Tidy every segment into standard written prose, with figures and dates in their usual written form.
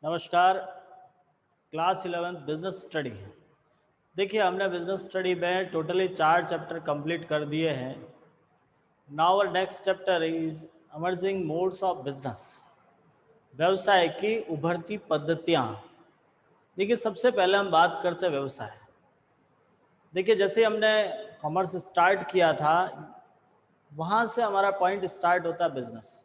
नमस्कार। Class 11 business study. देखिए, हमने बिजनेस स्टडी में टोटली 4 चैप्टर कंप्लीट कर दिए हैं। Now our next chapter is emerging modes of business, व्यवसाय की उभरती पद्धतियाँ। देखिए, सबसे पहले हम बात करते हैं व्यवसाय। देखिए, जैसे हमने कॉमर्स स्टार्ट किया था, वहाँ से हमारा पॉइंट स्टार्ट होता है बिजनेस।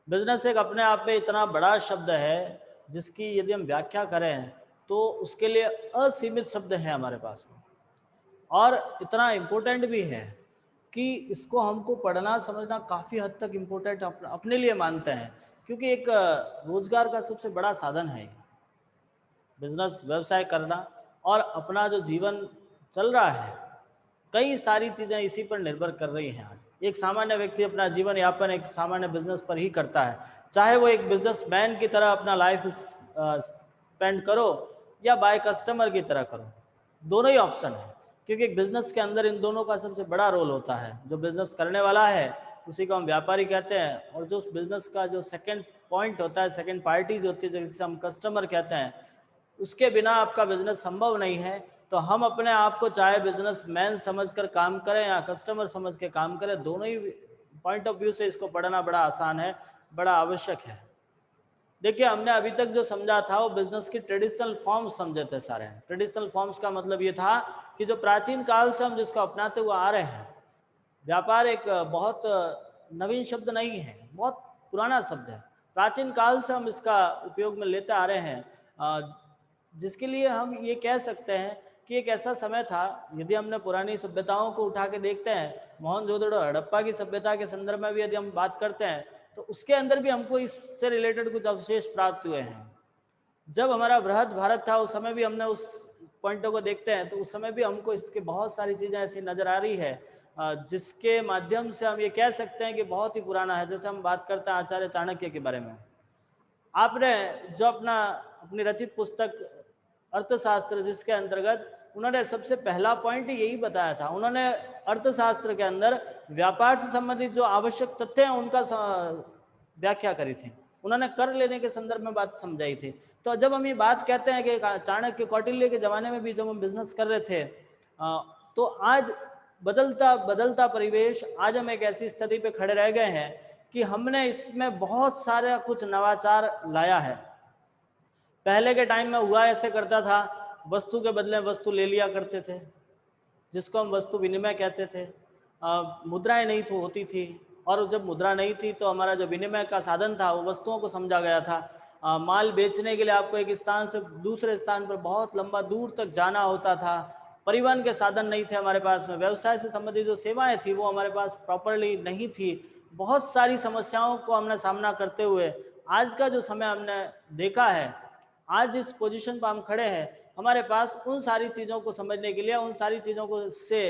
बिजनेस एक अपने आप में इतना बड़ा शब्द है जिसकी यदि हम व्याख्या करें तो उसके लिए असीमित शब्द हैं हमारे पास में, और इतना इम्पोर्टेंट भी है कि इसको हमको पढ़ना समझना काफ़ी हद तक इम्पोर्टेंट अपने लिए मानते हैं, क्योंकि एक रोजगार का सबसे बड़ा साधन है बिजनेस, व्यवसाय करना। और अपना जो जीवन चल रहा है, कई सारी चीज़ें इसी पर निर्भर कर रही हैं। आज एक सामान्य व्यक्ति अपना जीवन यापन एक सामान्य बिजनेस पर ही करता है, चाहे वो एक बिजनेसमैन की तरह अपना लाइफ स्पेंड करो या बाय कस्टमर की तरह करो, दोनों ही ऑप्शन है। क्योंकि एक बिजनेस के अंदर इन दोनों का सबसे बड़ा रोल होता है। जो बिजनेस करने वाला है उसी को हम व्यापारी कहते हैं, और जो उस बिजनेस का जो सेकंड पॉइंट होता है, सेकंड पार्टीज होती है जिसे हम कस्टमर कहते हैं, उसके बिना आपका बिजनेस संभव नहीं है। तो हम अपने आप को चाहे बिजनेसमैन समझकर काम करें या कस्टमर समझ के काम करें, दोनों ही पॉइंट ऑफ व्यू से इसको पढ़ना बड़ा आसान है, बड़ा आवश्यक है। देखिए, हमने अभी तक जो समझा था वो बिजनेस की ट्रेडिशनल फॉर्म्स समझे थे सारे। ट्रेडिशनल फॉर्म्स का मतलब ये था कि जो प्राचीन काल से हम जिसको अपनाते हुए आ रहे हैं, व्यापार एक बहुत नवीन शब्द नहीं है, बहुत पुराना शब्द है। प्राचीन काल से हम इसका उपयोग में लेते आ रहे हैं, जिसके लिए हम ये कह सकते हैं कि एक ऐसा समय था, यदि हमने पुरानी सभ्यताओं को उठा के देखते हैं, मोहनजोदड़ो हड़प्पा की सभ्यता के संदर्भ में भी यदि हम बात करते हैं, तो उसके अंदर भी हमको इससे रिलेटेड कुछ अवशेष प्राप्त हुए हैं। जब हमारा बृहद भारत था उस समय भी हमने उस पॉइंटों को देखते हैं, तो उस समय भी हमको इसके बहुत सारी चीज़ें ऐसी नज़र आ रही है जिसके माध्यम से हम ये कह सकते हैं कि बहुत ही पुराना है। जैसे हम बात करते हैं आचार्य चाणक्य के बारे में। आपने जो अपनी रचित पुस्तक अर्थशास्त्र, जिसके अंतर्गत उन्होंने सबसे पहला पॉइंट यही बताया था। उन्होंने अर्थशास्त्र के अंदर व्यापार से संबंधित जो आवश्यक तथ्य हैं उनका व्याख्या करी थी। उन्होंने कर लेने के संदर्भ में बात समझाई थी। तो जब हम ये बात कहते हैं कि चाणक्य कौटिल्य के जमाने में भी जब हम बिजनेस कर रहे थे, तो आज बदलता बदलता परिवेश, आज हम एक ऐसी स्थिति पे खड़े रह गए हैं कि हमने इसमें बहुत सारा कुछ नवाचार लाया है। पहले के टाइम में हुआ ऐसे करता था, वस्तु के बदले वस्तु ले लिया करते थे, जिसको हम वस्तु विनिमय कहते थे। मुद्राएं नहीं तो होती थी, और जब मुद्रा नहीं थी तो हमारा जो विनिमय का साधन था वो वस्तुओं को समझा गया था। माल बेचने के लिए आपको एक स्थान से दूसरे स्थान पर बहुत लंबा दूर तक जाना होता था। परिवहन के साधन नहीं थे हमारे पास में। व्यवसाय से संबंधित जो सेवाएं थी वो हमारे पास प्रॉपरली नहीं थी। बहुत सारी समस्याओं को हमने सामना करते हुए आज का जो समय हमने देखा है, आज जिस पोजीशन पर हम खड़े हैं, हमारे पास उन सारी चीज़ों को समझने के लिए, उन सारी चीज़ों को से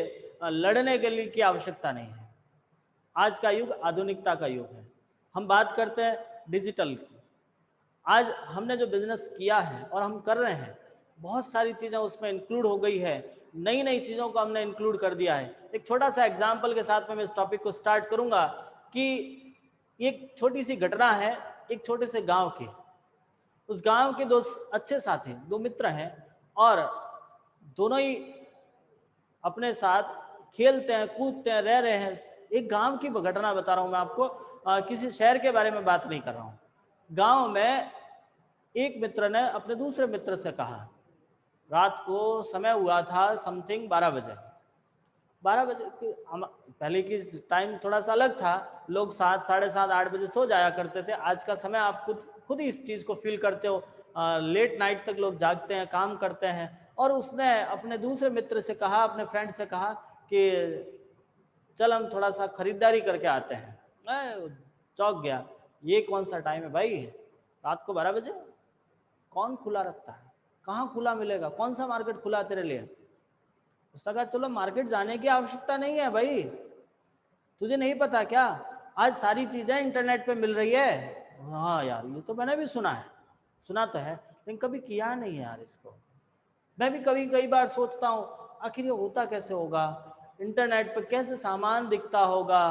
लड़ने के लिए की आवश्यकता नहीं है। आज का युग आधुनिकता का युग है। हम बात करते हैं डिजिटल की। आज हमने जो बिजनेस किया है और हम कर रहे हैं, बहुत सारी चीज़ें उसमें इंक्लूड हो गई है। नई नई चीज़ों को हमने इंक्लूड कर दिया है। एक छोटा सा एग्जाम्पल के साथ में मैं इस टॉपिक को स्टार्ट करूंगा कि एक छोटी सी घटना है एक छोटे से गांव की। उस गांव के दो अच्छे साथी, दो मित्र हैं, और दोनों ही अपने साथ खेलते हैं, कूदते हैं, रह रहे हैं। एक गांव की घटना बता रहा हूं मैं आपको, किसी शहर के बारे में बात नहीं कर रहा हूं। गांव में एक मित्र ने अपने दूसरे मित्र से कहा, रात को समय हुआ था समथिंग 12 बजे। 12 बजे पहले की टाइम थोड़ा सा अलग था। लोग 7, साढ़े 7, 8 बजे सो जाया करते थे। आज का समय आप खुद ही इस चीज़ को फील करते हो। लेट नाइट तक लोग जागते हैं, काम करते हैं। और उसने अपने दूसरे मित्र से कहा, अपने फ्रेंड से कहा कि चल हम थोड़ा सा खरीदारी करके आते हैं। मैं चौंक गया, ये कौन सा टाइम है भाई, रात को 12 बजे? कौन खुला रखता है? कहाँ खुला मिलेगा? कौन सा मार्केट खुला है तेरे लिए? उसने कहा चलो मार्केट जाने की आवश्यकता नहीं है भाई, तुझे नहीं पता क्या, आज सारी चीजें इंटरनेट पे मिल रही है। हाँ यार, ये तो मैंने भी सुना है, सुना तो है, लेकिन कभी किया नहीं है यार इसको। मैं भी कई बार सोचता हूँ आखिर ये होता कैसे होगा, इंटरनेट पे कैसे सामान दिखता होगा,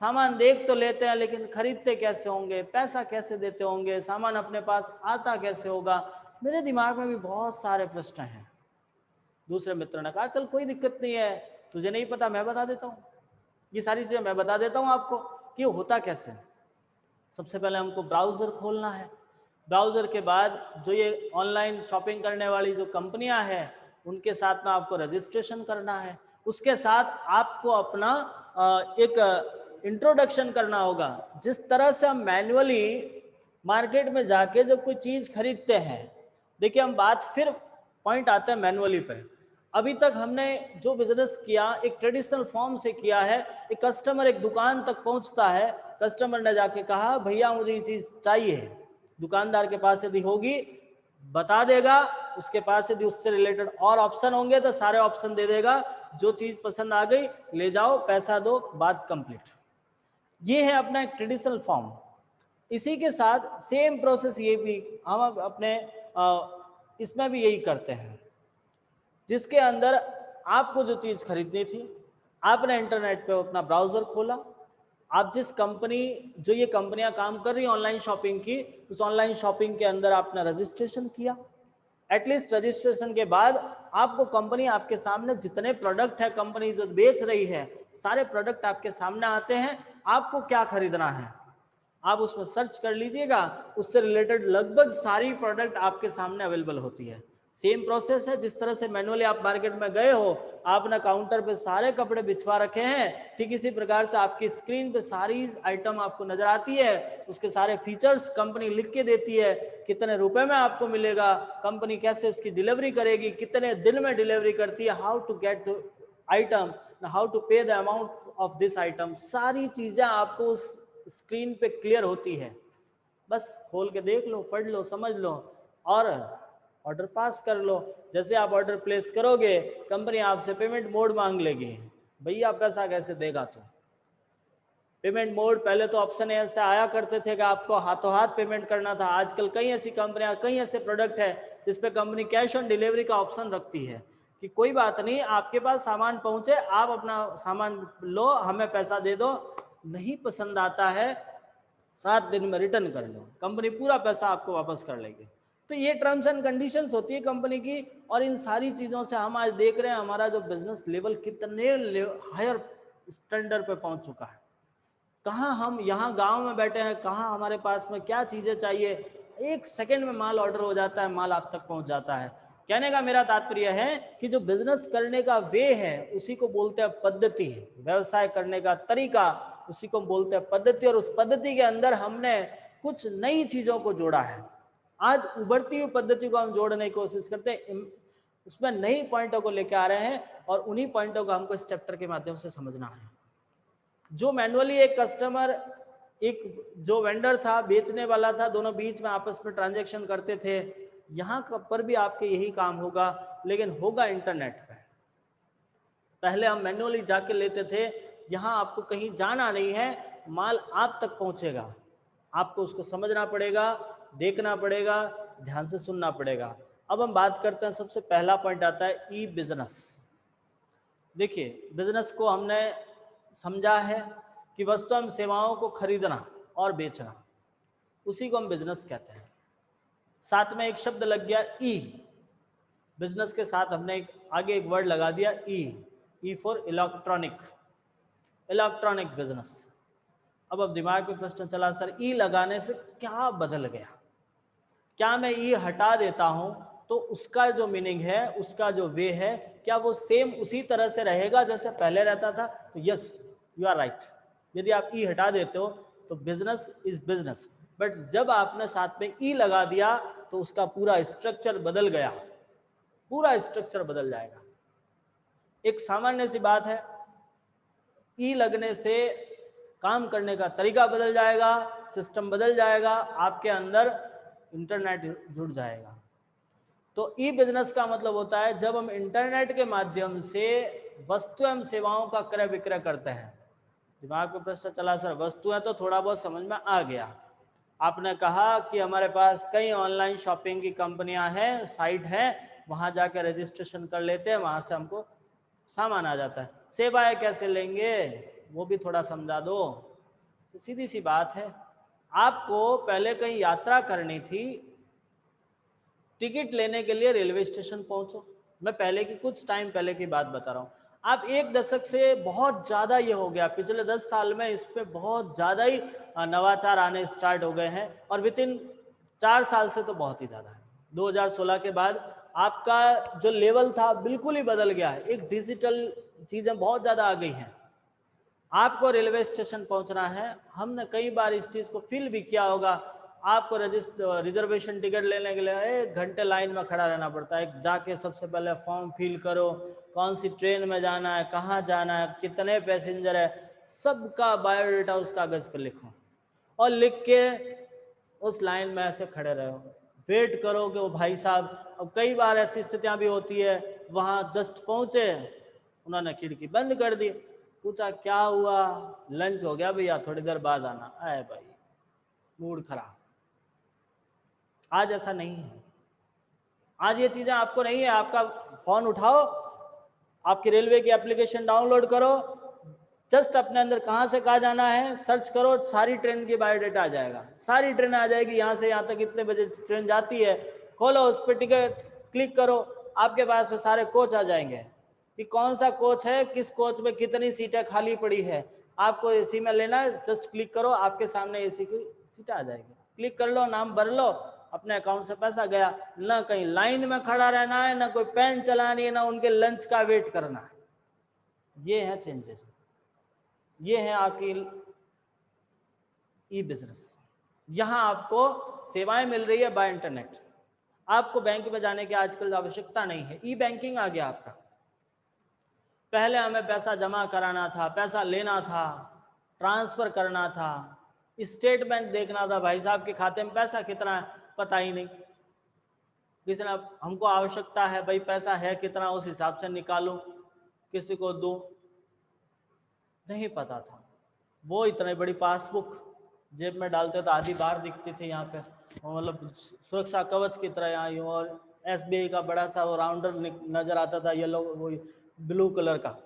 सामान देख तो लेते हैं लेकिन खरीदते कैसे होंगे, पैसा कैसे देते होंगे, सामान अपने पास आता कैसे होगा, मेरे दिमाग में भी बहुत सारे प्रश्न हैं। दूसरे मित्र ने कहा चल कोई दिक्कत नहीं है, तुझे नहीं पता मैं बता देता हूँ, ये सारी चीजें मैं बता देता हूँ आपको कि होता कैसे। सबसे पहले हमको ब्राउजर खोलना है, ब्राउजर के बाद जो ये ऑनलाइन शॉपिंग करने वाली जो कंपनियां हैं उनके साथ में आपको रजिस्ट्रेशन करना है, उसके साथ आपको अपना एक इंट्रोडक्शन करना होगा। जिस तरह से हम मैन्युअली मार्केट में जाके जब कोई चीज खरीदते हैं, देखिए हम बात फिर पॉइंट आते हैं मैन्युअली पे। अभी तक हमने जो बिजनेस किया एक ट्रेडिशनल फॉर्म से किया है, एक कस्टमर एक दुकान तक पहुंचता है, कस्टमर ने जाके कहा भैया मुझे ये चीज चाहिए, दुकानदार के पास यदि होगी बता देगा, उसके पास यदि उससे रिलेटेड और ऑप्शन होंगे तो सारे ऑप्शन दे देगा, जो चीज पसंद आ गई ले जाओ पैसा दो बात कंप्लीट। ये है अपना एक ट्रेडिशनल फॉर्म। इसी के साथ सेम प्रोसेस ये भी हम अपने इसमें भी यही करते हैं, जिसके अंदर आपको जो चीज खरीदनी थी आपने इंटरनेट पे अपना ब्राउजर खोला, आप जिस कंपनी जो ये कंपनियां काम कर रही हैं ऑनलाइन शॉपिंग की, उस ऑनलाइन शॉपिंग के अंदर आपने रजिस्ट्रेशन किया। एटलीस्ट रजिस्ट्रेशन के बाद आपको कंपनी आपके सामने जितने प्रोडक्ट है कंपनी जो बेच रही है सारे प्रोडक्ट आपके सामने आते हैं, आपको क्या खरीदना है आप उसमें सर्च कर लीजिएगा, उससे रिलेटेड लगभग सारी प्रोडक्ट आपके सामने अवेलेबल होती है। सेम प्रोसेस है, जिस तरह से मैनुअली आप मार्केट में गए हो, आपने काउंटर पे सारे कपड़े बिछवा रखे हैं, ठीक इसी प्रकार से आपकी स्क्रीन पे सारी आइटम आपको नजर आती है, उसके सारे फीचर्स कंपनी लिख के देती है, कितने रुपए में आपको मिलेगा, कंपनी कैसे उसकी डिलीवरी करेगी, कितने दिन में डिलीवरी करती है, how to get the item, how to pay the amount of this item, सारी चीजें आपको उस स्क्रीन पे क्लियर होती है। बस खोल के देख लो, पढ़ लो, समझ लो और ऑर्डर पास कर लो। जैसे आप ऑर्डर प्लेस करोगे कंपनी आपसे पेमेंट मोड मांग लेगी, भैया पैसा कैसे देगा तो पेमेंट मोड पहले तो ऑप्शन ऐसे आया करते थे कि आपको हाथों हाथ पेमेंट करना था, आजकल कई ऐसी कंपनियां कई ऐसे प्रोडक्ट है जिस पे कंपनी कैश ऑन डिलीवरी का ऑप्शन रखती है कि कोई बात नहीं आपके पास सामान पहुंचे आप अपना सामान लो हमें पैसा दे दो, नहीं पसंद आता है 7 दिन में रिटर्न कर लो, कंपनी पूरा पैसा आपको वापस कर लेगी। तो ये टर्म्स एंड कंडीशंस होती है कंपनी की, और इन सारी चीजों से हम आज देख रहे हैं हमारा जो बिजनेस लेवल कितने हायर स्टैंडर्ड पे पहुंच चुका है। कहाँ हम यहाँ गांव में बैठे हैं, कहाँ हमारे पास में क्या चीजें चाहिए, 1 सेकंड में माल ऑर्डर हो जाता है, माल आप तक पहुंच जाता है। कहने का मेरा तात्पर्य है कि जो बिजनेस करने का वे है उसी को बोलते हैं पद्धति, व्यवसाय करने का तरीका उसी को बोलते हैं पद्धति, और उस पद्धति के अंदर हमने कुछ नई चीजों को जोड़ा है। आज उभरती हुई पद्धति को हम जोड़ने की कोशिश करते हैं, उसमें नई पॉइंटों को लेकर आ रहे हैं और उन्हीं पॉइंटों को हमको इस चैप्टर के माध्यम से समझना है। जो मैनुअली एक कस्टमर एक जो वेंडर था बेचने वाला था, दोनों बीच में आपस में ट्रांजैक्शन करते थे, यहाँ पर भी आपके यही काम होगा, लेकिन होगा इंटरनेट पे। पहले हम मैनुअली जाके लेते थे, यहाँ आपको कहीं जाना नहीं है, माल आप तक पहुंचेगा, आपको उसको समझना पड़ेगा, देखना पड़ेगा, ध्यान से सुनना पड़ेगा। अब हम बात करते हैं, सबसे पहला पॉइंट आता है ई बिजनेस। देखिए बिजनेस को हमने समझा है कि वस्तु एवं सेवाओं को खरीदना और बेचना, उसी को हम बिजनेस कहते हैं। साथ में एक शब्द लग गया ई, बिजनेस के साथ हमने आगे एक वर्ड लगा दिया E for electronic, electronic business. अब दिमाग में प्रश्न चला सर ई लगाने से क्या बदल गया, क्या मैं ई हटा देता हूं तो उसका जो मीनिंग है उसका जो वे है क्या वो सेम उसी तरह से रहेगा जैसे पहले रहता था? तो यस यू आर राइट, यदि आप ई हटा देते हो तो बिजनेस इज बिजनेस, बट जब आपने साथ में ई लगा दिया तो उसका पूरा स्ट्रक्चर बदल गया, पूरा स्ट्रक्चर बदल जाएगा। एक सामान्य सी बात है, ई लगने से काम करने का तरीका बदल जाएगा, सिस्टम बदल जाएगा, आपके अंदर इंटरनेट जुड़ जाएगा। तो ई बिजनेस का मतलब होता है जब हम इंटरनेट के माध्यम से वस्तु एवं सेवाओं का क्रय विक्रय करते हैं। दिमाग में प्रश्न चला सर वस्तुएं तो थोड़ा बहुत समझ में आ गया, आपने कहा कि हमारे पास कई ऑनलाइन शॉपिंग की कंपनियां हैं, साइट हैं, वहां जाकर रजिस्ट्रेशन कर लेते हैं, वहां से हमको सामान आ जाता है। सेवाएं कैसे लेंगे? वो भी थोड़ा समझा दो। तो सीधी सी बात है, आपको पहले कहीं यात्रा करनी थी, टिकट लेने के लिए रेलवे स्टेशन पहुंचो। मैं पहले की कुछ टाइम पहले की बात बता रहा हूँ। आप एक दशक से बहुत ज़्यादा ये हो गया, पिछले 10 साल में इस पे बहुत ज़्यादा ही नवाचार आने स्टार्ट हो गए हैं, और विद इन 4 साल से तो बहुत ही ज़्यादा है। 2016 के बाद आपका जो लेवल था बिल्कुल ही बदल गया है। एक डिजिटल चीज़ें बहुत ज़्यादा आ गई हैं। आपको रेलवे स्टेशन पहुंचना है, हमने कई बार इस चीज़ को फील भी किया होगा। आपको रिजर्वेशन टिकट लेने के लिए 1 घंटे लाइन में खड़ा रहना पड़ता है। जाके सबसे पहले फॉर्म फिल करो, कौन सी ट्रेन में जाना है, कहाँ जाना है, कितने पैसेंजर है, सबका बायोडाटा उस कागज पर लिखो और लिख के उस लाइन में ऐसे खड़े रहो, वेट करो कि वो भाई साहब। अब कई बार ऐसी स्थितियां भी होती है, वहां जस्ट पहुंचे, उन्होंने खिड़की बंद कर दी, पूछा क्या हुआ, लंच हो गया भैया, थोड़ी देर बाद आना। आए भाई, मूड खराब। आज ऐसा नहीं है, आज ये चीजें आपको नहीं है। आपका फोन उठाओ, आपकी रेलवे की एप्लीकेशन डाउनलोड करो, जस्ट अपने अंदर कहाँ से कहाँ जाना है सर्च करो, सारी ट्रेन की बायोडाटा आ जाएगा, सारी ट्रेन आ जाएगी, यहाँ से यहाँ तक इतने बजे ट्रेन जाती है, खोलो उस पर टिकट क्लिक करो, आपके पास वो सारे कोच आ जाएंगे कि कौन सा कोच है, किस कोच में कितनी सीटें खाली पड़ी है। आपको एसी में लेना है, जस्ट क्लिक करो, आपके सामने एसी की सीटें आ जाएगी, क्लिक कर लो, नाम भर लो, अपने अकाउंट से पैसा गया। ना कहीं लाइन में खड़ा रहना है, ना कोई पेन चलानी है, ना उनके लंच का वेट करना है। ये है चेंजेस, ये है आपकी ई बिजनेस। यहां आपको सेवाएं मिल रही है बाय इंटरनेट। आपको बैंक में जाने की आजकल आवश्यकता नहीं है, ई बैंकिंग आ गया आपका। पहले हमें पैसा जमा कराना था, पैसा लेना था, ट्रांसफर करना था, स्टेटमेंट देखना था, भाई साहब के खाते में पैसा कितना है पता ही नहीं। किसी ने हमको आवश्यकता है, भाई पैसा है कितना, उस हिसाब से निकालूं, किसी को दूं, नहीं पता था। वो इतनी बड़ी पासबुक जेब में डालते तो आधी बाहर दिखती थी यहाँ पे, मतलब सुरक्षा कवच की तरह यहाँ यूँ। और SBI का बड़ा सा वो राउंडर नजर आता था, येलो वो ब्लू कलर का,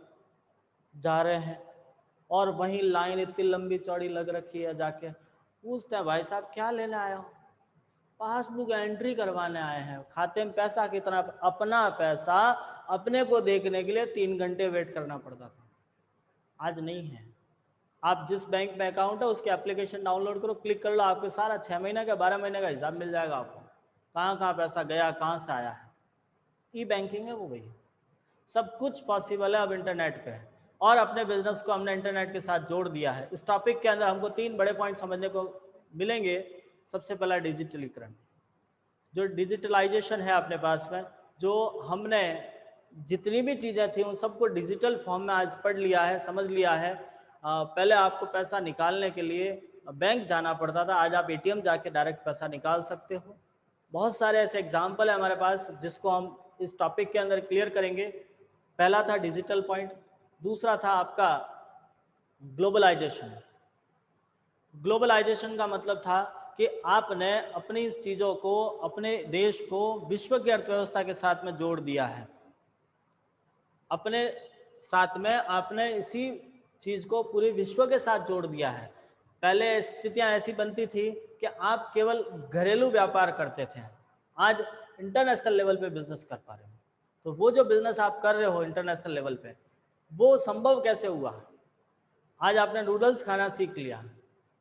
जा रहे हैं और वहीं लाइन इतनी लंबी चौड़ी लग रखी है। जाके पूछते हैं भाई साहब क्या लेने आए हो, पासबुक एंट्री करवाने आए हैं, खाते में पैसा कितना। अपना पैसा अपने को देखने के लिए 3 घंटे वेट करना पड़ता था, आज नहीं है। आप जिस बैंक में अकाउंट है उसकी एप्लीकेशन डाउनलोड करो, क्लिक कर लो, आपको सारा 6 महीने का 12 महीने का हिसाब मिल जाएगा आपको, कहाँ कहाँ पैसा गया, कहाँ से आया है। ई बैंकिंग है वो भैया, सब कुछ पॉसिबल है अब इंटरनेट पे है। और अपने बिजनेस को हमने इंटरनेट के साथ जोड़ दिया है। इस टॉपिक के अंदर हमको 3 बड़े पॉइंट समझने को मिलेंगे। सबसे पहला डिजिटलीकरण, जो डिजिटलाइजेशन है अपने पास में, जो हमने जितनी भी चीज़ें थी उन सबको डिजिटल फॉर्म में आज पढ़ लिया है, समझ लिया है। पहले आपको पैसा निकालने के लिए बैंक जाना पड़ता था, आज आप ATM जाके डायरेक्ट पैसा निकाल सकते हो। बहुत सारे ऐसे एग्जाम्पल है हमारे पास जिसको हम इस टॉपिक के अंदर क्लियर करेंगे। पहला था डिजिटल पॉइंट, दूसरा था आपका ग्लोबलाइजेशन। ग्लोबलाइजेशन का मतलब था कि आपने अपनी चीज़ों को, अपने देश को विश्व की अर्थव्यवस्था के साथ में जोड़ दिया है। अपने साथ में आपने इसी चीज़ को पूरे विश्व के साथ जोड़ दिया है। पहले स्थितियां ऐसी बनती थी कि आप केवल घरेलू व्यापार करते थे, आज इंटरनेशनल लेवल पे बिजनेस कर पा रहे हो। तो वो जो बिजनेस आप कर रहे हो इंटरनेशनल लेवल पे, वो संभव कैसे हुआ? आज आपने नूडल्स खाना सीख लिया,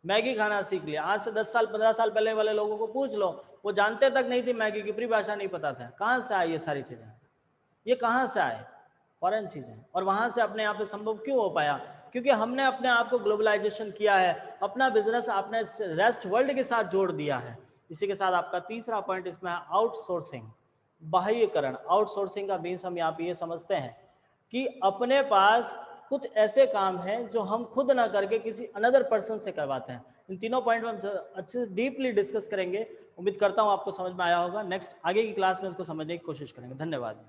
मैगी खाना सीख लिया। आज से 10 साल 15 साल पहले वाले लोगों को पूछ लो, वो जानते तक नहीं थी, मैगी की परिभाषा नहीं पता था। कहाँ से आई ये सारी चीज़ें, ये कहाँ से आए? फॉरेन चीज़ें। और वहाँ से अपने आप पे संभव क्यों हो पाया? क्योंकि हमने अपने आप को ग्लोबलाइजेशन किया है, अपना बिजनेस आपने रेस्ट वर्ल्ड के साथ जोड़ दिया है। इसी के साथ आपका तीसरा पॉइंट इसमें है आउटसोर्सिंग, बाह्यकरण। आउटसोर्सिंग का मीन्स हम यहाँ पे ये समझते हैं कि अपने पास कुछ ऐसे काम हैं जो हम खुद ना करके किसी अनदर पर्सन से करवाते हैं। इन तीनों पॉइंट में हम अच्छे से डीपली डिस्कस करेंगे। उम्मीद करता हूँ आपको समझ में आया होगा। नेक्स्ट आगे की क्लास में इसको समझने की कोशिश करेंगे। धन्यवाद।